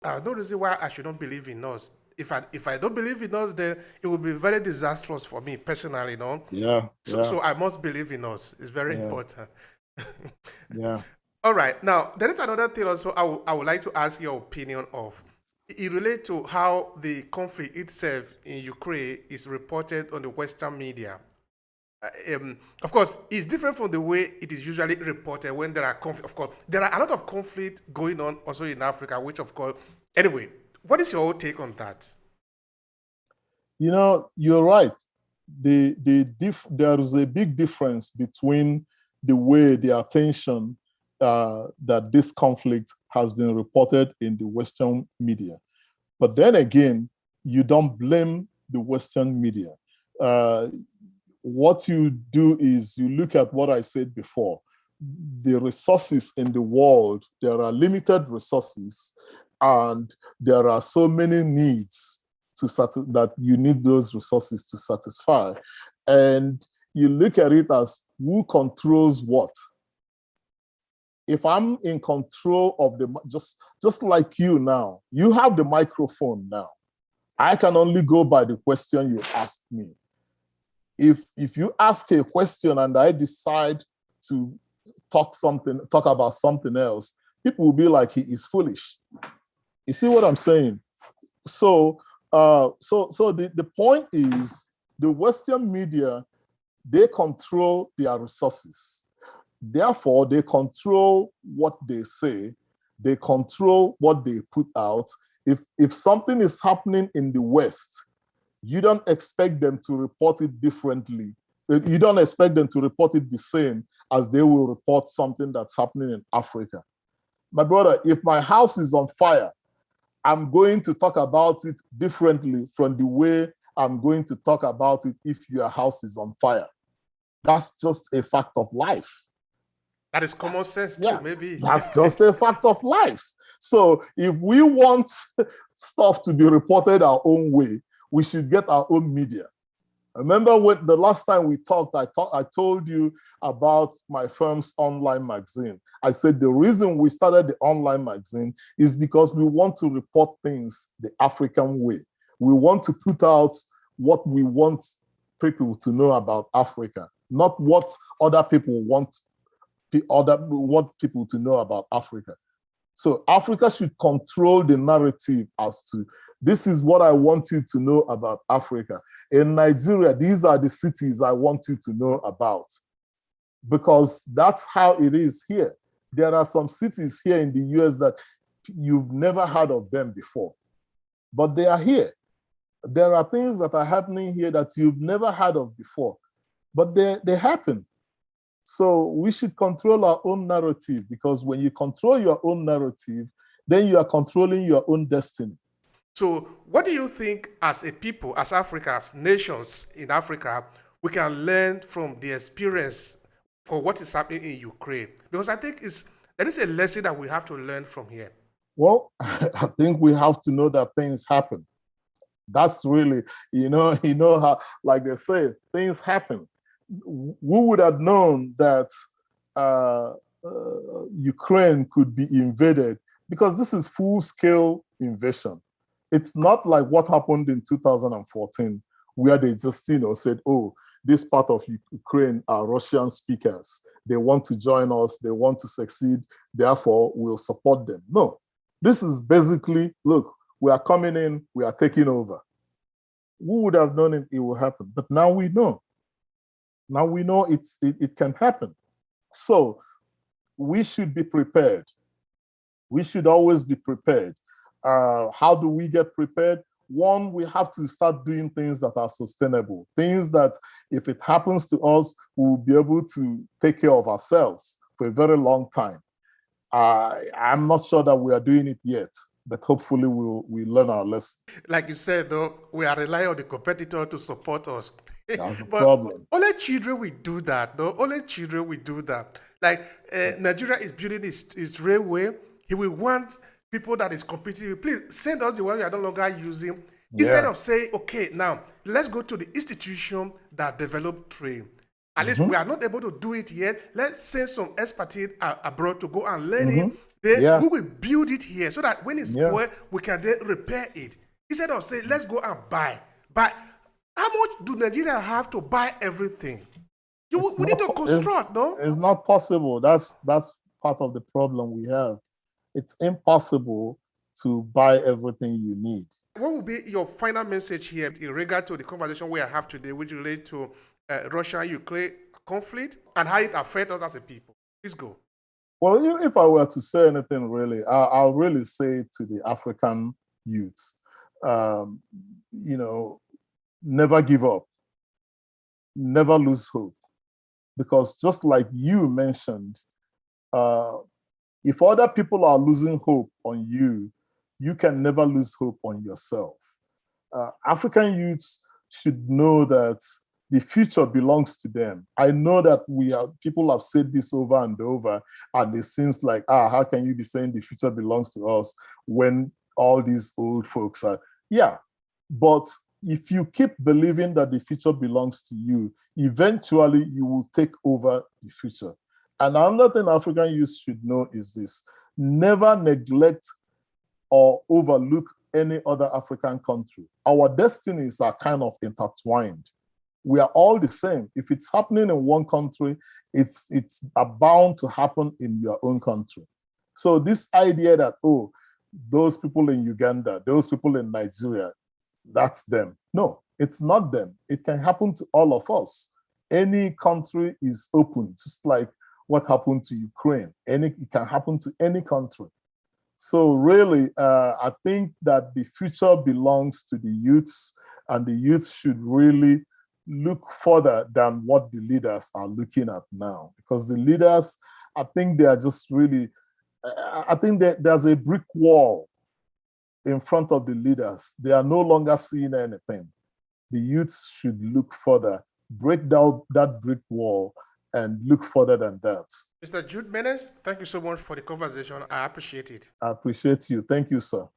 No reason why I should not believe in us. If I don't believe in us, then it will be very disastrous for me personally, no? Yeah, So yeah, so I must believe in us. It's very yeah, important. yeah. All right. Now, there is another thing also I would like to ask your opinion of. It relates to how the conflict itself in Ukraine is reported on the Western media. Of course, it's different from the way it is usually reported when there are conflict. Of course, there are a lot of conflict going on also in Africa, which of course, anyway, what is your take on that? You're right. There is a big difference between the way the attention that this conflict has been reported in the Western media. But then again, you don't blame the Western media. Uh, what you do is you look at what I said before. The resources in the world, there are limited resources, and there are so many needs that you need those resources to satisfy. And you look at it as who controls what. If I'm in control of just like you now, you have the microphone now. I can only go by the question you asked me. If you ask a question and I decide to talk about something else, people will be like, he is foolish. You see what I'm saying? So the point is the Western media, they control their resources. Therefore, they control what they say, they control what they put out. If something is happening in the West, you don't expect them to report it differently. You don't expect them to report it the same as they will report something that's happening in Africa. My brother, if my house is on fire, I'm going to talk about it differently from the way I'm going to talk about it if your house is on fire. That's just a fact of life. That is common sense too, Yeah, maybe. that's just a fact of life. So if we want stuff to be reported our own way, we should get our own media. Remember when the last time we talked, I told you about my firm's online magazine. I said the reason we started the online magazine is because we want to report things the African way. We want to put out what we want people to know about Africa, not what other people want people to know about Africa. So Africa should control the narrative as to this is what I want you to know about Africa. In Nigeria, these are the cities I want you to know about, because that's how it is here. There are some cities here in the US that you've never heard of them before, but they are here. There are things that are happening here that you've never heard of before, but they happen. So we should control our own narrative, because when you control your own narrative, then you are controlling your own destiny. So, what do you think as a people, as Africa, as nations in Africa, we can learn from the experience for what is happening in Ukraine? Because I think there is a lesson that we have to learn from here. Well, I think we have to know that things happen. That's really, how, like they say, things happen. Who would have known that uh, Ukraine could be invaded? Because this is full-scale invasion. It's not like what happened in 2014, where they just, said, oh, this part of Ukraine are Russian speakers. They want to join us. They want to succeed. Therefore, we'll support them. No, this is basically, look, we are coming in, we are taking over. Who would have known it will happen? But now we know. Now we know it can happen. So we should be prepared. We should always be prepared. How do we get prepared? One, we have to start doing things that are sustainable, things that if it happens to us, we'll be able to take care of ourselves for a very long time. I'm not sure that we are doing it yet, but hopefully we'll learn our lesson. Like you said, though, we are relying on the competitor to support us. That's the But problem. only children will do that, though. Only children will do that. Like Nigeria is building its railway. He will want people that is competing. Please send us the one we are no longer using. Instead Yeah. of saying, okay, now let's go to the institution that developed train. At least Mm-hmm. we are not able to do it yet. Let's send some expertise abroad to go and learn it. Mm-hmm. Then Yeah. we will build it here so that when it's Yeah. spoiled, we can then repair it. Instead of saying, let's go and buy. But how much do Nigeria have to buy everything? We need to construct, no? It's not possible. That's part of the problem we have. It's impossible to buy everything you need. What will be your final message here in regard to the conversation we have today, which relates to Russia-Ukraine conflict and how it affects us as a people? Please go. Well, if I were to say anything really, I'll really say to the African youth, you know, never give up, never lose hope. Because just like you mentioned, if other people are losing hope on you, you can never lose hope on yourself. African youths should know that the future belongs to them. I know that people have said this over and over, and it seems like, how can you be saying the future belongs to us when all these old folks are? Yeah, but if you keep believing that the future belongs to you, eventually you will take over the future. And another thing African youth should know is this: never neglect or overlook any other African country. Our destinies are kind of intertwined. We are all the same. If it's happening in one country, it's bound to happen in your own country. So this idea that, oh, those people in Uganda, those people in Nigeria, that's them. No, it's not them. It can happen to all of us. Any country is open, just like what happened to Ukraine. It can happen to any country. So really, I think that the future belongs to the youths, and the youths should really look further than what the leaders are looking at now. Because the leaders, I think they are just really, I think that there's a brick wall in front of the leaders. They are no longer seeing anything. The youths should look further, break down that brick wall, and look further than that. Mr. Jude Menes, thank you so much for the conversation. I appreciate it. I appreciate you. Thank you, sir.